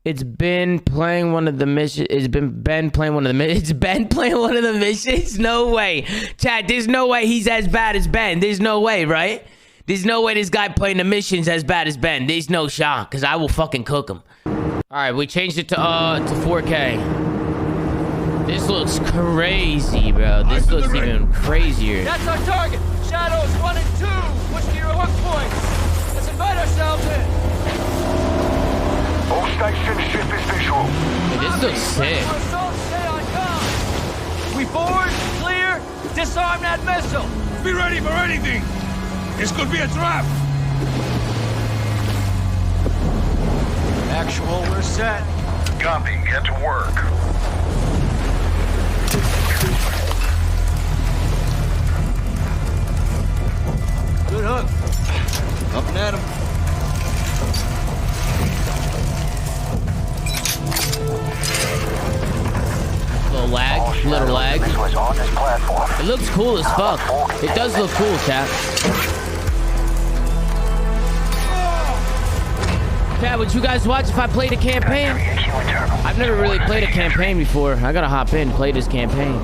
It's been playing one of the missions. It's Ben playing one of the missions. It's Ben playing one of the missions. No way, chat. There's no way he's as bad as Ben. There's no way, right? There's no way this guy playing the missions as bad as Ben. There's no shot, cause I will fucking cook him. All right, we changed it to 4K. This looks crazy, bro. This looks even crazier. That's our target. Shadows 1 and 2. Push to your hook points. Let's invite ourselves in. All stations, ship is visual. Hey, this looks sick. Stay on guard. We board, clear, disarm that missile. Be ready for anything. This could be a trap. Actual, we're set. Copy, get to work. Good hook. Up and at him. Little lag. It looks cool as fuck. It does look cool, chat. Chat, would you guys watch if I played a campaign? I've never really played a campaign before. I gotta hop in, play this campaign.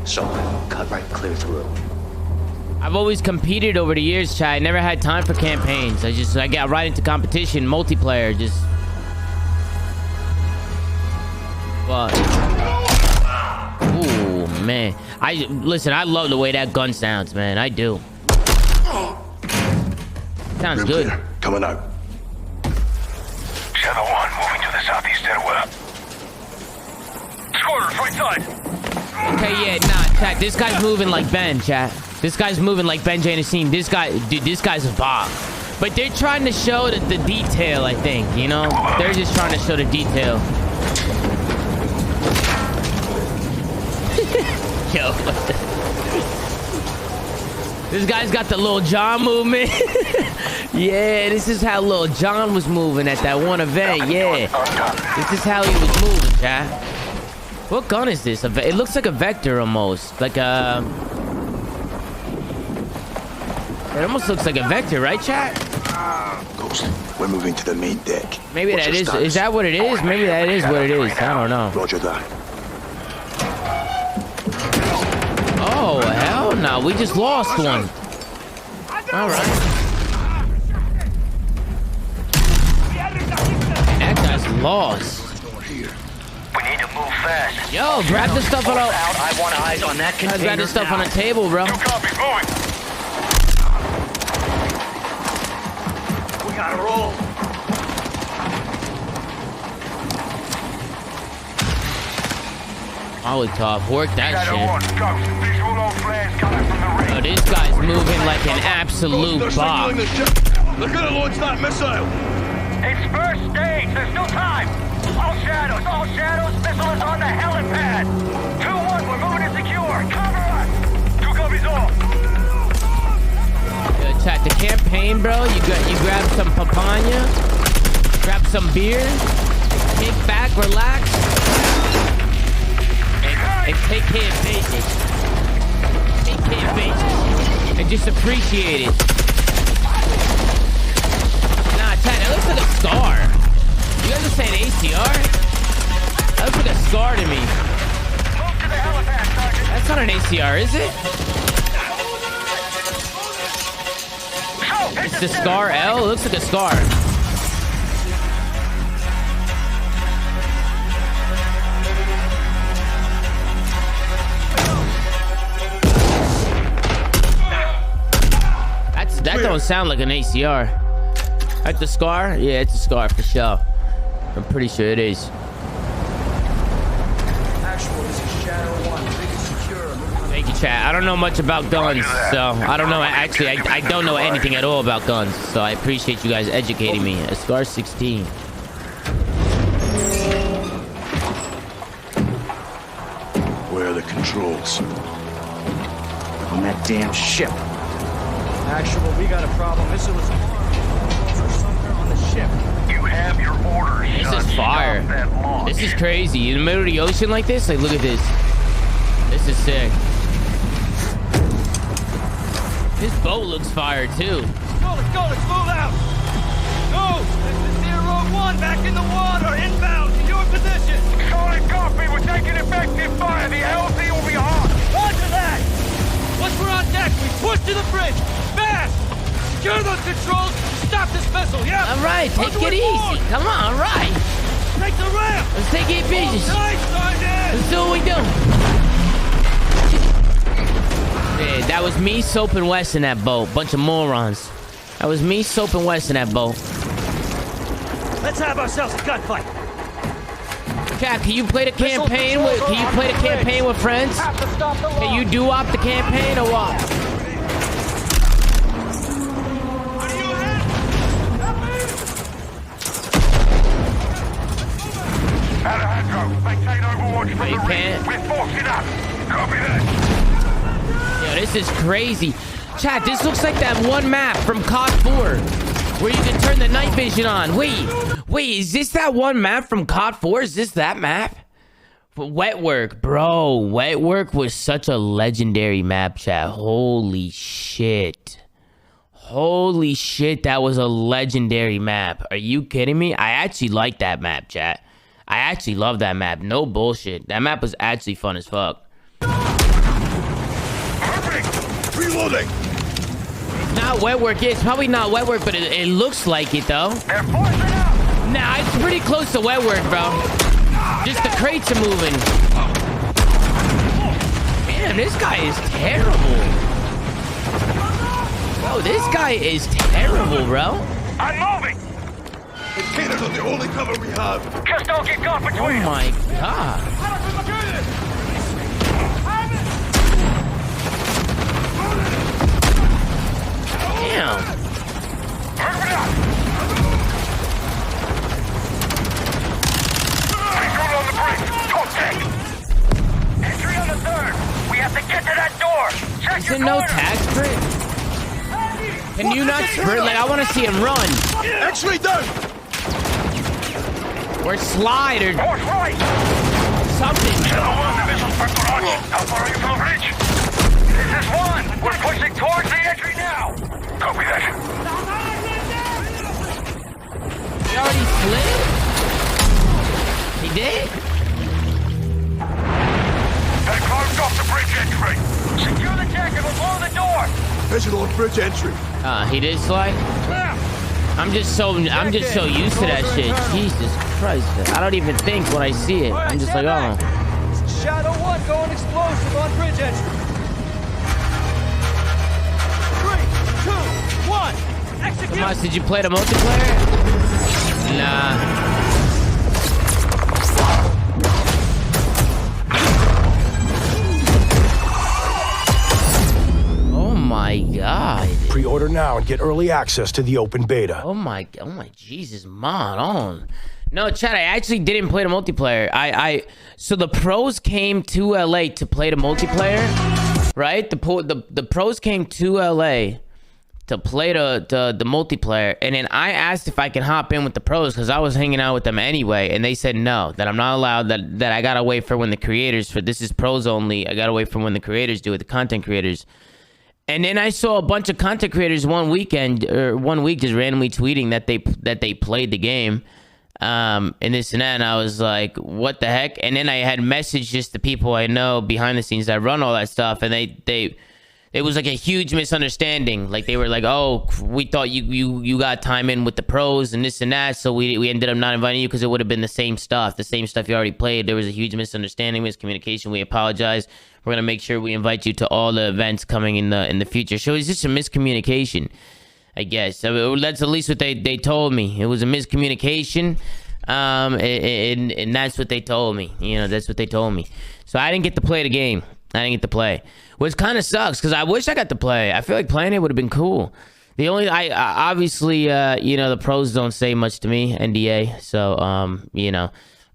So, cut right clear through. I've always competed over the years, chat. I never had time for campaigns. I got right into competition, multiplayer, just... But... Ooh, man. Listen, I love the way that gun sounds, man. I do. Sounds good. Clear. Coming out. Shadow 1, moving to the southeast stairwell. Squatters, right side. Okay, yeah, nah, chat. This guy's moving like Ben, chat. This guy's moving like Ben Janissine. This guy, dude, this guy's a bot. But they're trying to show the detail, I think, you know? They're just trying to show the detail. Yo, what the... This guy's got the Lil Jon movement. Yeah, this is how Lil Jon was moving at that one event. Yeah, this is how he was moving, chat. What gun is this? It looks like a Vector almost. Like a... It almost looks like a Vector, right, chat? Ghost, we're moving to the main deck. Maybe that is... Is that what it is? Maybe that is what it is. I don't know. Roger that. Oh, hell no. We just lost one. All right. That guy's lost. We need to move fast. Yo, grab the stuff on the... I want eyes on that container. Grab the stuff on the table, bro. Copy, moving. We gotta roll. Molotov, work that Shadow 1, shit. Ghost, visual on flares coming from the ring. Oh, this guy's moving like an absolute bot. They're gonna launch that missile. It's first stage, there's no time. All shadows, missile is on the helipad. 2-1, we're moving to secure. Cover us. 2 copies all. Chat, the campaign, bro. You grab some papaya, grab some beer, kick back, relax, and take care of business. Take care of business. And just appreciate it. Nah, chat, that looks like a scar. You guys are saying ACR? That looks like a scar to me. Move to the helipad, Sergeant. That's not an ACR, is it? It's the Scar L? It looks like a scar. That don't sound like an ACR. That's the scar? Yeah, it's a scar for sure. I'm pretty sure it is. Actual, this is Shadow 1. Big and secure. Thank you, chat. I don't know much about guns, so I don't know. Actually, I don't know anything at all about guns, so I appreciate you guys educating me. A Scar 16. Where are the controls? On that damn ship. Actual, we got a problem. Missile is somewhere on the ship. You have your orders. This is fire. This is crazy. In the middle of the ocean like this? Like, look at this. This is sick. This boat looks fire, too. Let's go, let's move out. Go! This is Zero 1. 1, back in the water, inbound to your position. Solid copy. We're taking effective fire. The LZ will be hot. Roger that. Once we're on deck, we push to the bridge. Fast. Secure those controls. Stop this missile. Yeah. All right, take it easy. Come on, all right. Take the ramp. Let's take it business. Nice, Sergeant. Let's do what we do. Yeah, that was me, Soap, and West in that boat. Bunch of morons. That was me, Soap, and West in that boat. Let's have ourselves a gunfight. Cat, can you play the campaign with? Can you play the campaign with friends? Have to stop the Can you do op the campaign or what? Alejandro, maintain overwatch from You the can't. ring. We're forcing up. Copy that. Yo, this is crazy. Chat, this looks like that one map from COD 4 where you can turn the night vision on. Wait, is this that one map from COD 4? Is this that map? Wet Work, bro. Wet Work was such a legendary map, chat. Holy shit. Holy shit, that was a legendary map. Are you kidding me? I actually like that map, chat. I actually love that map. No bullshit. That map was actually fun as fuck. Reloading! Not Wet Work. It's probably not Wet Work, but it looks like it, though. They're forcing up. Nah, it's pretty close to Wet Work, bro. Just the crates are moving. Man, this guy is terrible. Bro, this guy is terrible, bro. I'm moving. The cannons are the only cover we have. Just don't get caught Oh between. my god. Damn. Move it up. Recruit on the bridge. Talk deck. Entry on the 3rd. We have to get to that door. Check Is your there no corner. tag sprint? Can you not sprint? Like, I want to see him run. X-ray down! Or slide or Horse right. something. Hello, 1 division for Garage. How far are you from the bridge? This is 1. We're pushing towards the entry now. Copy that. He already slid? He did? They closed off the bridge entry. Secure the deck and we'll blow the door. Visual on bridge entry. He did slide? I'm just so used to that shit. Jesus Christ. I don't even think when I see it. I'm just like, oh. Shadow 1 going explosive on bridge entry. 3, 2, 1. Execute. Tomas, did you play the multiplayer? Nah. Oh my god. Pre-order now and get early access to the open beta. Oh my Jesus, man on. No, Chad, I actually didn't play the multiplayer. So the pros came to LA to play the multiplayer, right? The pros came to LA to play the multiplayer, and then I asked if I can hop in with the pros because I was hanging out with them anyway, and they said no, that I'm not allowed, that I gotta wait for when the creators, for this is pros only, I gotta wait for when the creators do it, the content creators. And then I saw a bunch of content creators one week just randomly tweeting that they played the game, and this and that, and I was like, what the heck? And then I had messaged just the people I know behind the scenes that run all that stuff, and it was like a huge misunderstanding. Like they were like, oh, we thought you got time in with the pros and this and that, so we ended up not inviting you because it would have been the same stuff you already played. There was a huge misunderstanding, miscommunication. We apologize. We're gonna make sure we invite you to all the events coming in the future. So it's just a miscommunication, I guess. So that's at least what they told me. It was a miscommunication, and that's what they told me. You know, that's what they told me. So I didn't get to play the game. Which kind of sucks because I wish I got to play. I feel like playing it would have been cool. The only obviously the pros don't say much to me, NDA. So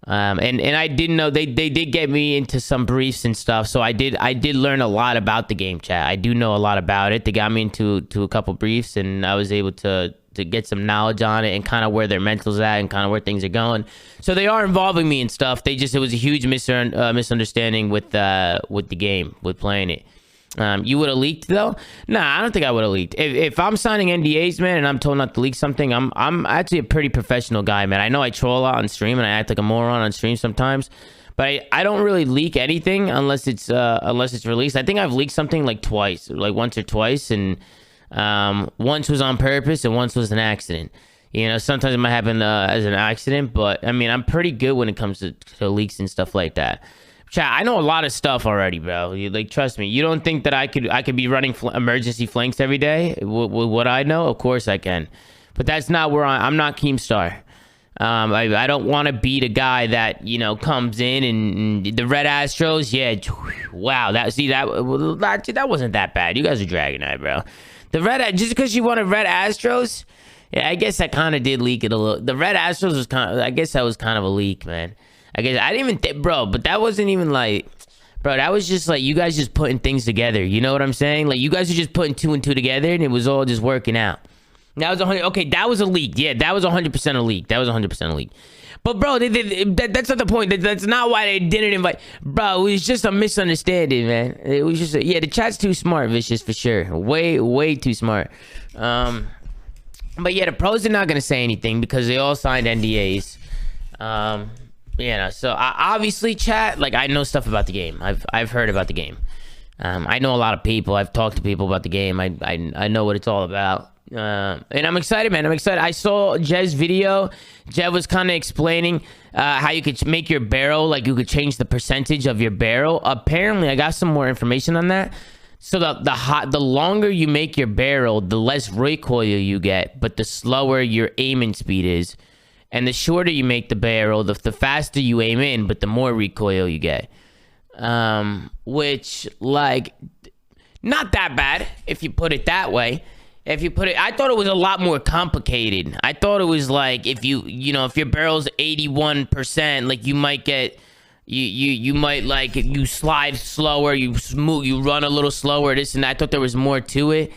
and I didn't know they did get me into some briefs and stuff. So I did learn a lot about the game, chat. I do know a lot about it. They got me into a couple briefs, and I was able to get some knowledge on it and kind of where their mental's at and kind of where things are going. So they are involving me and stuff. It was a huge misunderstanding with the game, with playing it. You would have leaked though? Nah, I don't think I would have leaked. If I'm signing NDAs, man, and I'm told not to leak something, I'm actually a pretty professional guy, man. I know I troll a lot on stream and I act like a moron on stream sometimes, but I don't really leak anything unless it's released. I think I've leaked something like twice, like once or twice, and once was on purpose and once was an accident. You know, sometimes it might happen as an accident, but I mean, I'm pretty good when it comes to leaks and stuff like that. Chat, I know a lot of stuff already, bro. Like, trust me. You don't think that I could be running emergency flanks every day with what I know? Of course I can, but that's not where I'm not Keemstar. I don't want to be the guy that, you know, comes in and the Red Astros. Yeah, wow. That wasn't that bad. You guys are dragging that, bro. The Red, just because you wanted Red Astros, yeah, I guess I kind of did leak it a little. The Red Astros was I guess that was kind of a leak, man. I guess I didn't even think, bro, but that wasn't even like, bro, that was just like you guys just putting things together. You know what I'm saying? Like, you guys are just putting 2 and 2 together and it was all just working out. That was okay. That was a leak. Yeah, that was 100% a leak. That was 100% a leak. But bro, that's not the point. That's not why they didn't invite. Bro, it was just a misunderstanding, man. It was just yeah. The chat's too smart, Vicious, for sure. Way too smart. But yeah, the pros are not gonna say anything because they all signed NDAs. You know, so obviously, chat, like, I know stuff about the game. I've heard about the game. I know a lot of people. I've talked to people about the game. I know what it's all about. And I'm excited, man. I'm excited. I saw Jez's video. Jez was kind of explaining how you could make your barrel, like you could change the percentage of your barrel. Apparently, I got some more information on that. So the longer you make your barrel, the less recoil you get, but the slower your aiming speed is. And the shorter you make the barrel, the faster you aim in, but the more recoil you get. Which, like, not that bad if you put it that way. I thought it was a lot more complicated. I thought it was like if if your barrel's 81%, like you might get, you might like you slide slower, you run a little slower, this and that. I thought there was more to it.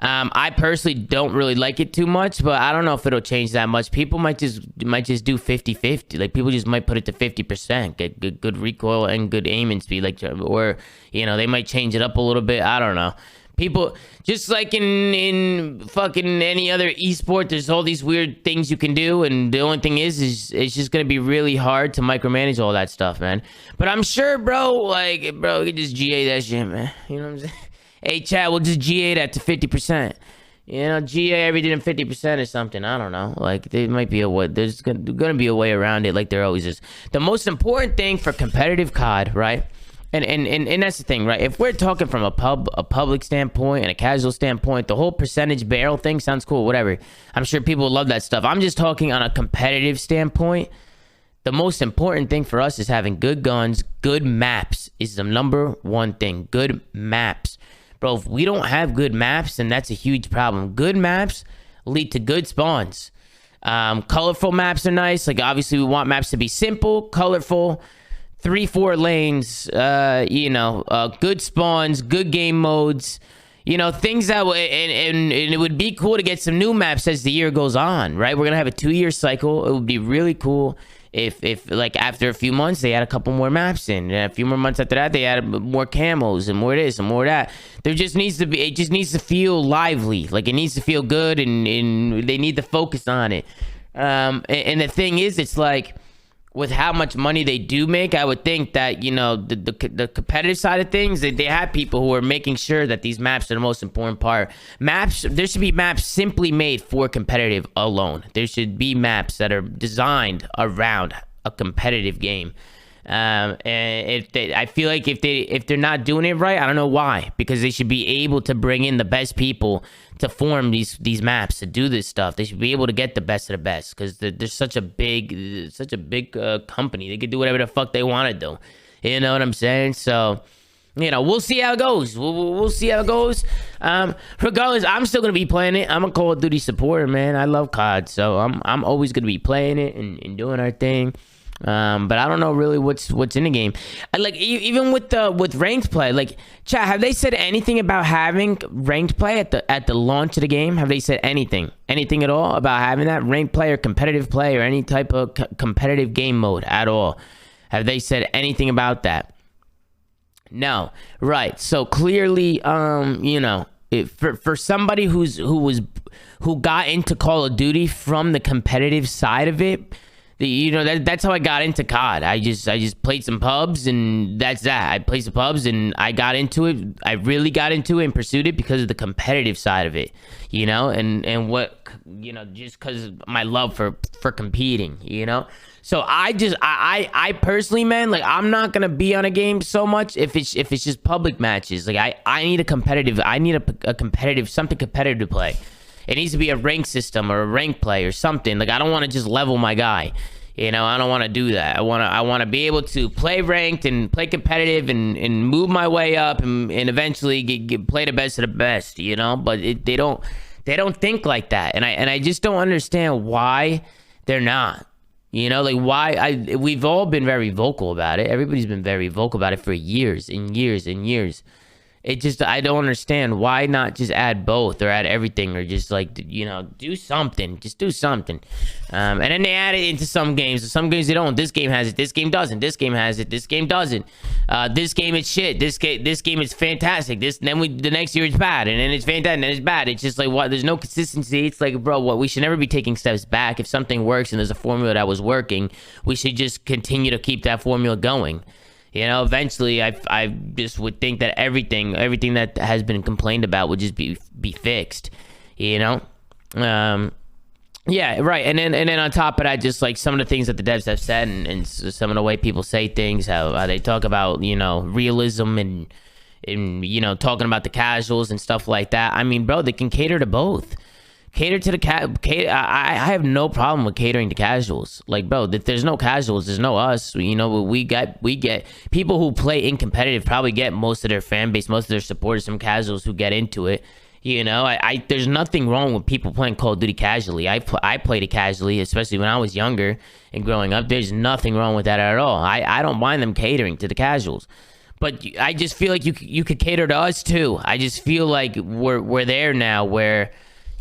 I personally don't really like it too much, but I don't know if it'll change that much. People might just do 50-50. Like, people just might put it to 50%, get good recoil and good aiming speed, like, or they might change it up a little bit. I don't know. People, just like in fucking any other esport, there's all these weird things you can do, and the only thing is it's just gonna be really hard to micromanage all that stuff, man. But I'm sure, bro, we can just GA that shit, man. You know what I'm saying? Hey, chat, we'll just GA that to 50%. GA everything in 50% or something. I don't know. Like, there might be a way. There's gonna be a way around it, like there always is. The most important thing for competitive COD, right? And that's the thing, right? If we're talking from a public standpoint and a casual standpoint, the whole percentage barrel thing sounds cool, whatever. I'm sure people love that stuff. I'm just talking on a competitive standpoint. The most important thing for us is having good guns, good maps is the number one thing. Good maps. Bro, if we don't have good maps, then that's a huge problem. Good maps lead to good spawns. Colorful maps are nice. Like, obviously, we want maps to be simple, colorful, 3-4 lanes, good spawns, good game modes, things that and it would be cool to get some new maps as the year goes on, right? We're gonna have a 2-year cycle. It would be really cool if like after a few months they add a couple more maps in, and a few more months after that they add more camos and more this and more that. It just needs to feel lively, like it needs to feel good, and they need to focus on it. And the thing is, it's like, with how much money they do make, I would think that, the competitive side of things, they have people who are making sure that these maps are the most important part. There should be maps simply made for competitive alone. There should be maps that are designed around a competitive game. I feel like if they're not doing it right, I don't know why, because they should be able to bring in the best people to form these maps, to do this stuff. They should be able to get the best of the best, because there's such a big company. They could do whatever the fuck they want to do. You know what I'm saying? So, we'll see how it goes. We'll see how it goes. Regardless, I'm still gonna be playing it. I'm a Call of Duty supporter, man. I love COD, so I'm always gonna be playing it and doing our thing. But I don't know really what's in the game. Like, even with ranked play, like, chat, have they said anything about having ranked play at the launch of the game? Have they said anything at all about having that ranked play or competitive play or any type of competitive game mode at all? Have they said anything about that? No, right. So clearly, you know, for somebody who got into Call of Duty from the competitive side of it, you know, that's how I got into COD. I just played some pubs, and that's that. I played some pubs, and I got into it. I really got into it and pursued it because of the competitive side of it, you know, and what, you know, just because my love for competing, you know. So I personally, man, like, I'm not gonna be on a game so much if it's just public matches. Like, I need a competitive something competitive to play. It needs to be a rank system or a rank play or something. Like, I don't want to just level my guy. You know, I don't want to do that. I want to be able to play ranked and play competitive and move my way up and eventually get play the best of the best, you know? But they don't think like that. And I just don't understand why they're not. You know, like, why we've all been very vocal about it. Everybody's been very vocal about it for years and years and years. It just, I don't understand why not just add both or add everything, or just, like, you know, do something. Just do something. And then they add it into some games. Some games they don't. This game has it. This game doesn't. This game has it. This game doesn't. This game is shit. This game is fantastic. The next year it's bad, and then it's fantastic, and then it's bad. It's just like, what? There's no consistency. It's like, bro, what? We should never be taking steps back. If something works and there's a formula that was working, we should just continue to keep that formula going. You know, eventually, I just would think that everything that has been complained about would just be fixed. You know, yeah, right. And then on top of that, just like some of the things that the devs have said, and some of the way people say things, how they talk about, you know, realism and you know, talking about the casuals and stuff like that. I mean, bro, they can cater to both. Cater to the I have no problem with catering to casuals. Like, bro, if there's no casuals, there's no us. You know, we get people who play in competitive probably get most of their fan base, most of their supporters from casuals who get into it. You know, there's nothing wrong with people playing Call of Duty casually. I played it casually, especially when I was younger and growing up. There's nothing wrong with that at all. I don't mind them catering to the casuals. But I just feel like you could cater to us too. I just feel like we're there now where,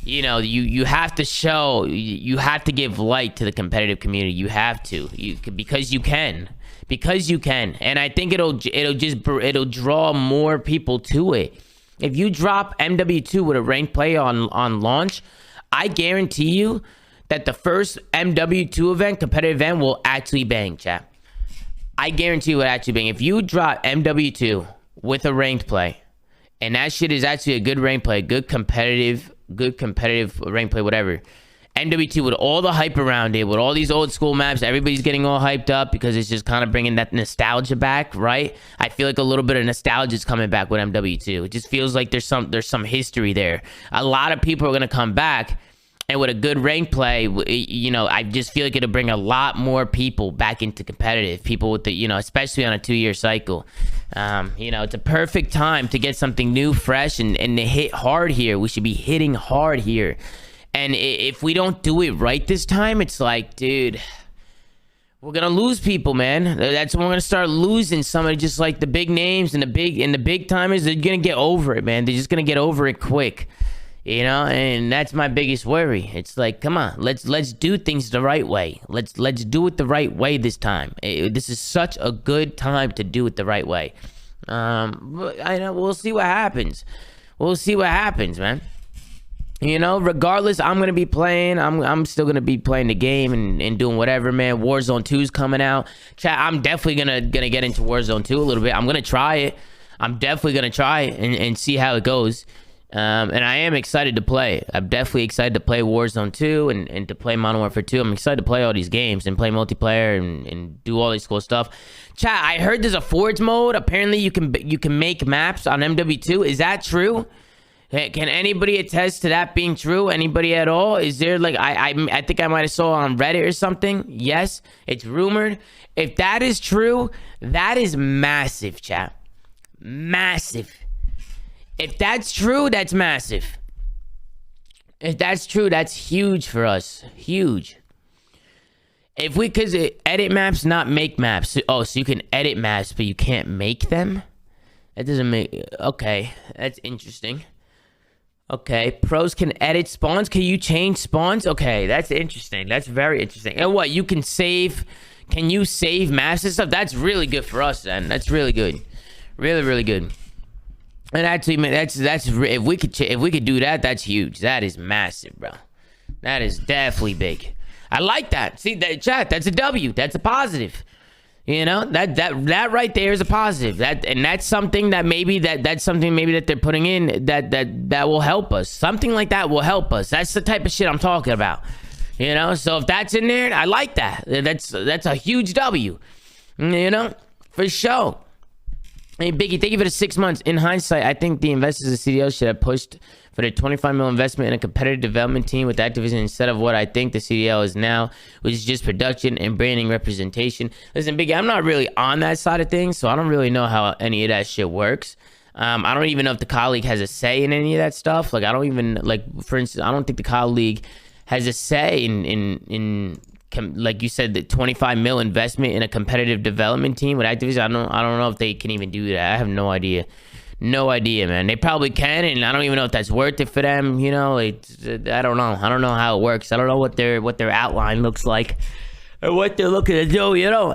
you know, you have to show, you have to give light to the competitive community. You have to, because you can, and I think it'll draw more people to it. If you drop MW2 with a ranked play on launch, I guarantee you that the first MW2 event, competitive event, will actually bang, chat. I guarantee you it will actually bang. If you drop MW2 with a ranked play, and that shit is actually a good ranked play, good competitive rank play, whatever, MW2 with all the hype around it, with all these old school maps, everybody's getting all hyped up because it's just kind of bringing that nostalgia back, right? I feel like a little bit of nostalgia is coming back with MW2. It just feels like there's some history there. A lot of people are gonna come back, and with a good rank play, you know, I just feel like it'll bring a lot more people back into competitive. People with the, you know, especially on a 2-year cycle. You know, it's a perfect time to get something new, fresh, and to hit hard here. We should be hitting hard here. And if we don't do it right this time, it's like, dude, we're gonna lose people, man. That's when we're gonna start losing somebody, just like the big names and the big timers. They're gonna get over it, man. They're just gonna get over it quick. You know, and that's my biggest worry. It's like, come on, let's do things the right way. Let's do it the right way this time. This is such a good time to do it the right way. But I know we'll see what happens. We'll see what happens, man. You know, regardless, I'm gonna be playing. I'm still gonna be playing the game and doing whatever, man. Warzone 2 is coming out. Chat, I'm definitely gonna get into Warzone 2 a little bit. I'm gonna try it. I'm definitely gonna try it and see how it goes. And I am excited to play. I'm definitely excited to play Warzone 2 and to play Modern Warfare 2. I'm excited to play all these games and play multiplayer and do all this cool stuff. Chat, I heard there's a Forge mode. Apparently you can make maps on MW2. Is that true? Can anybody attest to that being true? Anybody at all? Is there, like, I think I might have saw on Reddit or something. Yes, it's rumored. If that is true, that is massive, chat. Massive. If that's true, that's massive. If that's true, that's huge for us. Huge. If we could edit maps, not make maps. Oh, so you can edit maps, but you can't make them? That doesn't make... Okay, that's interesting. Okay, pros can edit spawns. Can you change spawns? Okay, that's interesting. That's very interesting. And what, you can save... Can you save maps and stuff? That's really good for us, then. That's really good. Really, really good. And actually, man, that's if we could do that, that's huge. That is massive, bro. That is definitely big. I like that. See that, chat? That's a W. That's a positive. You know, that right there is a positive. That's something that that's something that they're putting in that will help us. Something like that will help us. That's the type of shit I'm talking about. You know, so if that's in there, I like that. That's a huge W. You know, for sure. Hey, Biggie, thank you for the 6 months. In hindsight, I think the investors and CDOs should have pushed for their $25 million investment in a competitive development team with Activision instead of what I think the CDL is now, which is just production and branding representation. Listen, Biggie, I'm not really on that side of things, so I don't really know how any of that shit works. I don't even know if the colleague has a say in any of that stuff. Like, I don't even, like, for instance, I don't think the colleague has a say in like you said, the $25 million investment in a competitive development team with Activision. I don't know if they can even do that. I have no idea. No idea, man. They probably can, and I don't even know if that's worth it for them. You know, I don't know. I don't know how it works. I don't know what their outline looks like or what they're looking to do, you know.